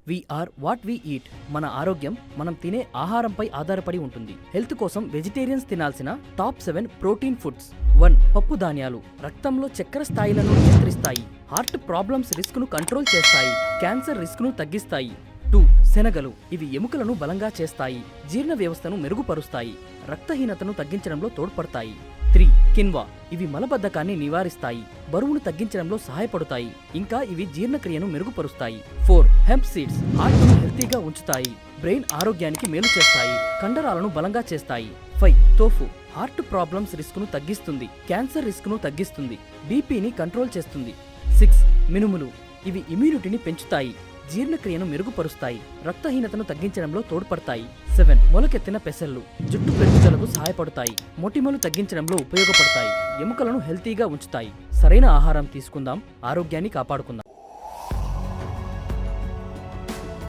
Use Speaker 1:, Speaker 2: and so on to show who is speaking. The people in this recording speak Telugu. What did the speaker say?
Speaker 1: We are what we eat. మన ఆరోగ్యం మనం తినే ఆహారంపై ఆధారపడి ఉంటుంది. హెల్త్ కోసం వెజిటేరియన్స్ తినాల్సిన టాప్ 7 ప్రోటీన్ ఫుడ్స్. 1. పప్పు ధాన్యాలు రక్తంలో చక్కెర స్థాయిలను నియంత్రిస్తాయి. హార్ట్ ప్రాబ్లమ్స్ రిస్క్ ను కంట్రోల్ చేస్తాయి. క్యాన్సర్ రిస్క్ ను తగ్గిస్తాయి. 2. శనగలు ఇవి ఎముకలను బలంగా చేస్తాయి. జీర్ణ వ్యవస్థను మెరుగుపరుస్తాయి. రక్తహీనతను తగ్గించడంలో తోడ్పడతాయి. 3. కిన్వా ఇవి మలబద్ధకాన్ని నివారిస్తాయి. బరువును తగ్గించడంలో సహాయపడతాయి. ఇంకా ఇవి జీర్ణక్రియను మెరుగుపరుస్తాయి. 4. హెంప్ సీడ్స్ హార్ట్ను హెల్తీగా ఉంచుతాయి. బ్రెయిన్ ఆరోగ్యానికి మేలు చేస్తాయి. కండరాలను బలంగా చేస్తాయి. 5. తోఫు హార్ట్ ప్రాబ్లమ్స్ రిస్క్ ను తగ్గిస్తుంది. క్యాన్సర్ రిస్క్ ను తగ్గిస్తుంది. బీపీని కంట్రోల్ చేస్తుంది. 6. మినుములు ఇవి ఇమ్యూనిటీని పెంచుతాయి. జీర్ణక్రియను మెరుగుపరుస్తాయి. రక్తహీనతను తగ్గించడంలో తోడ్పడతాయి. 7. మొలకెత్తిన పెసళ్ళు జుట్టు పెరుగుదలకు సహాయపడతాయి. మొటిమలు తగ్గించడంలో ఉపయోగపడతాయి. ఎముకలను హెల్తీగా ఉంచుతాయి. సరైన ఆహారం తీసుకుందాం, ఆరోగ్యాన్ని కాపాడుకుందాం.